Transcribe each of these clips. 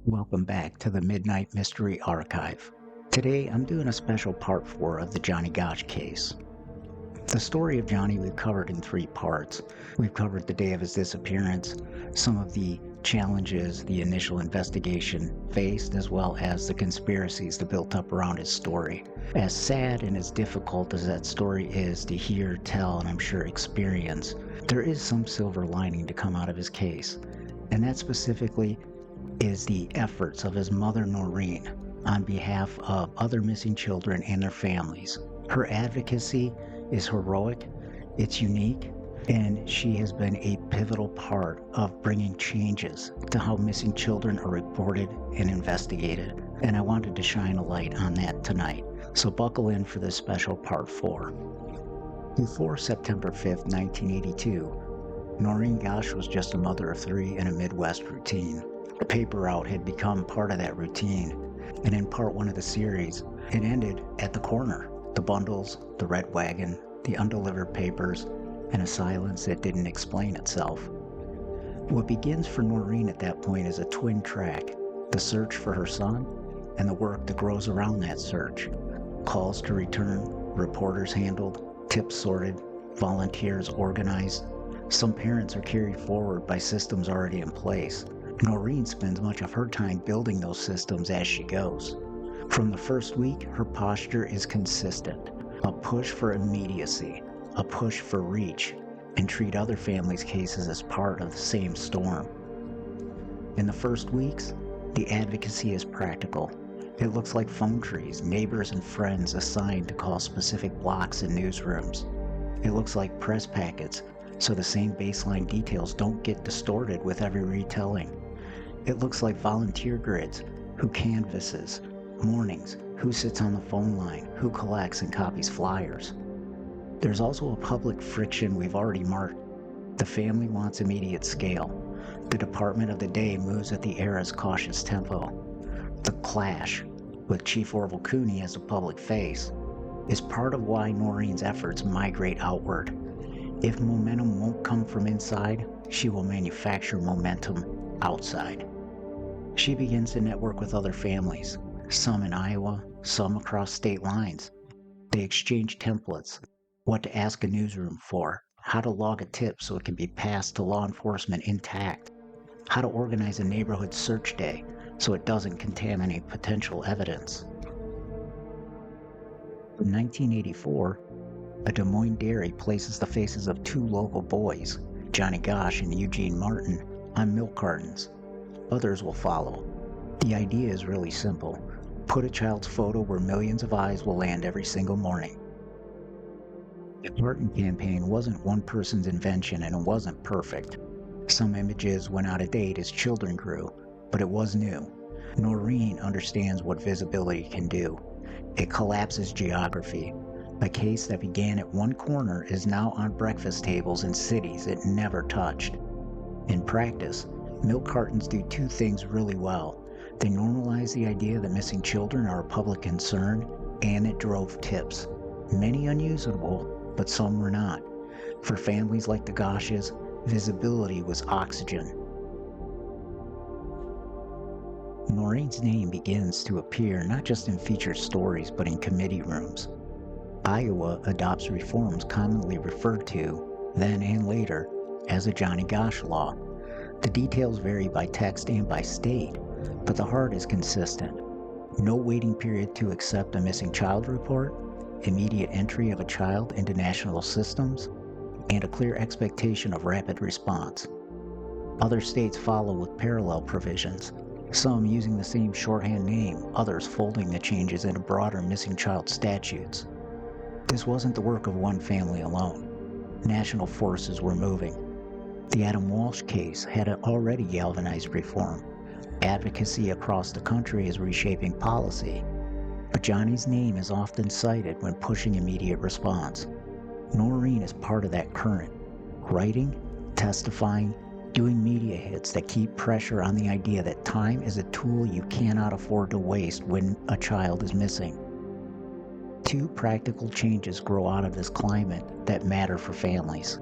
Welcome back to the Midnight Mystery Archive. Today I'm doing a special part 4 of the Johnny Gosch case. The story of Johnny we've covered in 3 parts. We've covered the day of his disappearance, some of the challenges the initial investigation faced, as well as the conspiracies that built up around his story. As sad and as difficult as that story is to hear, tell, and I'm sure experience, there is some silver lining to come out of his case, and that specifically is the efforts of his mother Noreen on behalf of other missing children and their families. Her advocacy is heroic, it's unique, and she has been a pivotal part of bringing changes to how missing children are reported and investigated. And I wanted to shine a light on that tonight. So buckle in for this special part 4. Before September 5th, 1982, Noreen Gosch was just a mother of 3 in a Midwest routine. The paper route had become part of that routine, and in part 1 of the series, it ended at the corner. The bundles, the red wagon, the undelivered papers, and a silence that didn't explain itself. What begins for Noreen at that point is a twin track, the search for her son, and the work that grows around that search. Calls to return, reporters handled, tips sorted, volunteers organized. Some parents are carried forward by systems already in place. Noreen spends much of her time building those systems as she goes. From the first week, her posture is consistent. A push for immediacy, a push for reach, and treat other families' cases as part of the same storm. In the first weeks, the advocacy is practical. It looks like phone trees, neighbors and friends assigned to call specific blocks in newsrooms. It looks like press packets, so the same baseline details don't get distorted with every retelling. It looks like volunteer grids, who canvasses, mornings, who sits on the phone line, who collects and copies flyers. There's also a public friction we've already marked. The family wants immediate scale. The department of the day moves at the era's cautious tempo. The clash, with Chief Orville Cooney as a public face, is part of why Noreen's efforts migrate outward. If momentum won't come from inside, she will manufacture momentum outside. She begins to network with other families, some in Iowa, some across state lines. They exchange templates, what to ask a newsroom for, how to log a tip so it can be passed to law enforcement intact, how to organize a neighborhood search day so it doesn't contaminate potential evidence. In 1984, a Des Moines dairy places the faces of 2 local boys, Johnny Gosch and Eugene Martin, on milk cartons. Others will follow. The idea is really simple. Put a child's photo where millions of eyes will land every single morning. The carton campaign wasn't one person's invention, and it wasn't perfect. Some images went out of date as children grew, but it was new. Noreen understands what visibility can do. It collapses geography. A case that began at one corner is now on breakfast tables in cities it never touched. In practice, milk cartons do 2 things really well. They normalize the idea that missing children are a public concern, and it drove tips. Many unusable, but some were not. For families like the Gosches, visibility was oxygen. Noreen's name begins to appear not just in featured stories, but in committee rooms. Iowa adopts reforms commonly referred to, then and later, as a Johnny Gosch law. The details vary by text and by state, but the heart is consistent. No waiting period to accept a missing child report, immediate entry of a child into national systems, and a clear expectation of rapid response. Other states follow with parallel provisions, some using the same shorthand name, others folding the changes into broader missing child statutes. This wasn't the work of one family alone. National forces were moving. The Adam Walsh case had already galvanized reform. Advocacy across the country is reshaping policy. But Johnny's name is often cited when pushing immediate response. Noreen is part of that current, writing, testifying, doing media hits that keep pressure on the idea that time is a tool you cannot afford to waste when a child is missing. 2 practical changes grow out of this climate that matter for families.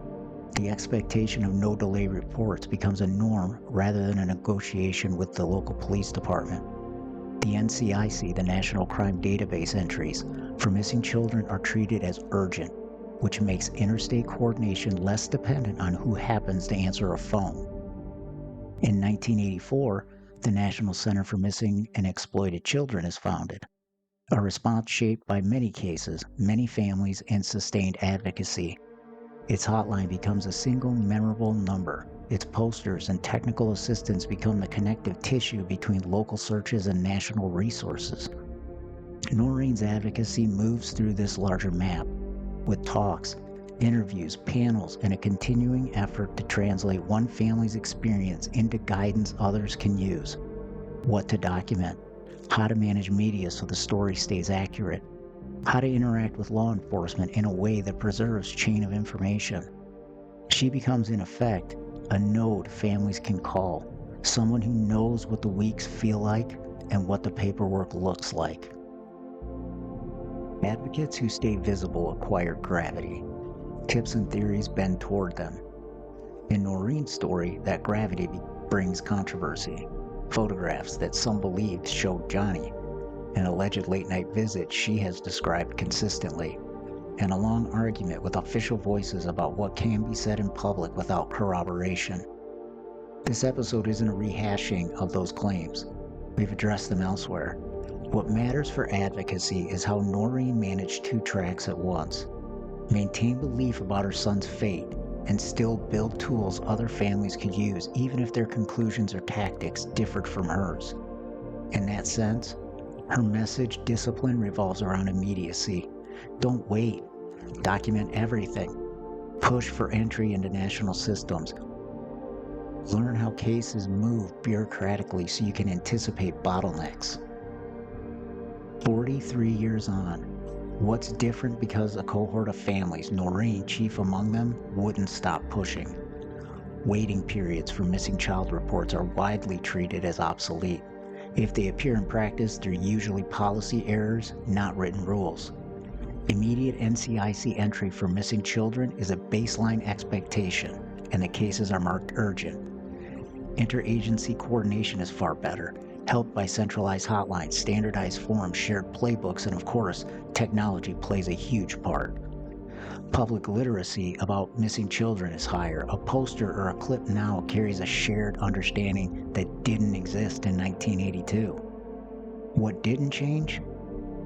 The expectation of no delay reports becomes a norm rather than a negotiation with the local police department. The NCIC, the National Crime Database entries for missing children are treated as urgent, which makes interstate coordination less dependent on who happens to answer a phone. In 1984, the National Center for Missing and Exploited Children is founded, a response shaped by many cases, many families, and sustained advocacy. Its hotline becomes a single memorable number. Its posters and technical assistance become the connective tissue between local searches and national resources. Noreen's advocacy moves through this larger map, with talks, interviews, panels, and a continuing effort to translate one family's experience into guidance others can use. What to document, how to manage media so the story stays accurate, how to interact with law enforcement in a way that preserves chain of information. She becomes, in effect, a node families can call, someone who knows what the weeks feel like and what the paperwork looks like. Advocates who stay visible acquire gravity. Tips and theories bend toward them. In Noreen's story, that gravity brings controversy. Photographs that some believed showed Johnny, an alleged late-night visit she has described consistently, and a long argument with official voices about what can be said in public without corroboration. This episode isn't a rehashing of those claims. We've addressed them elsewhere. What matters for advocacy is how Noreen managed two tracks at once. Maintain belief about her son's fate and still build tools other families could use even if their conclusions or tactics differed from hers. In that sense, her message, Discipline, revolves around immediacy. Don't wait. Document everything. Push for entry into national systems. Learn how cases move bureaucratically so you can anticipate bottlenecks. 43 years on, what's different because a cohort of families, Noreen chief among them, wouldn't stop pushing. Waiting periods for missing child reports are widely treated as obsolete. If they appear in practice, they're usually policy errors, not written rules. Immediate NCIC entry for missing children is a baseline expectation, and the cases are marked urgent. Interagency coordination is far better, helped by centralized hotlines, standardized forms, shared playbooks, and of course, technology plays a huge part. Public literacy about missing children is higher. A poster or a clip now carries a shared understanding that didn't exist in 1982. What didn't change?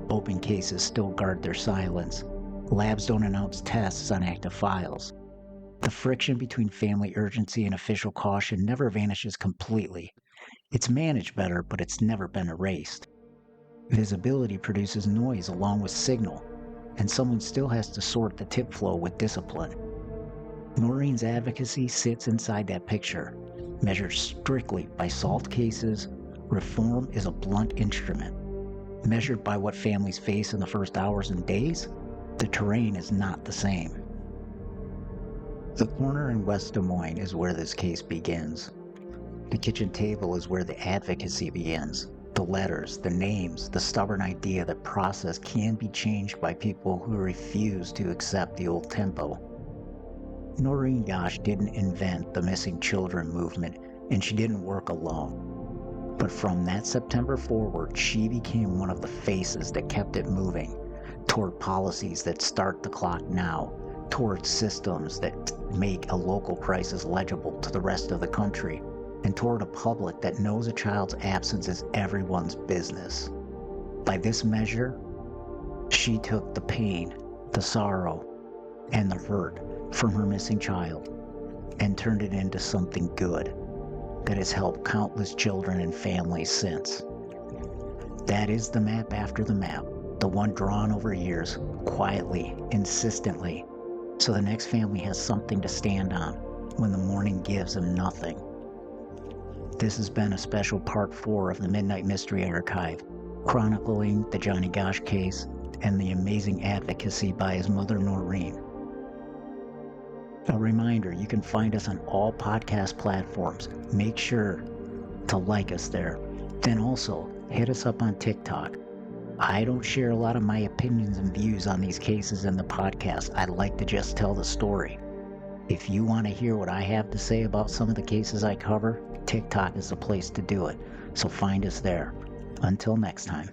Open cases still guard their silence. Labs don't announce tests on active files. The friction between family urgency and official caution never vanishes completely. It's managed better, but it's never been erased. Visibility produces noise along with signal, and someone still has to sort the tip flow with discipline. Noreen's advocacy sits inside that picture. Measured strictly by solved cases, reform is a blunt instrument. Measured by what families face in the first hours and days, the terrain is not the same. The corner in West Des Moines is where this case begins. The kitchen table is where the advocacy begins. The letters, the names, the stubborn idea that process can be changed by people who refuse to accept the old tempo. Noreen Gosch didn't invent the missing children movement, and she didn't work alone. But from that September forward, she became one of the faces that kept it moving, toward policies that start the clock now, towards systems that make a local crisis legible to the rest of the country, and toward a public that knows a child's absence is everyone's business. By this measure, she took the pain, the sorrow, and the hurt from her missing child and turned it into something good that has helped countless children and families since. That is the map after the map, the one drawn over years, quietly, insistently, so the next family has something to stand on when the morning gives them nothing. This has been a special part 4 of the Midnight Mystery Archive, chronicling the Johnny Gosch case and the amazing advocacy by his mother Noreen. A reminder, you can find us on all podcast platforms. Make sure to like us there. Then also, hit us up on TikTok. I don't share a lot of my opinions and views on these cases in the podcast. I like to just tell the story. If you want to hear what I have to say about some of the cases I cover, TikTok is the place to do it, so find us there. Until next time.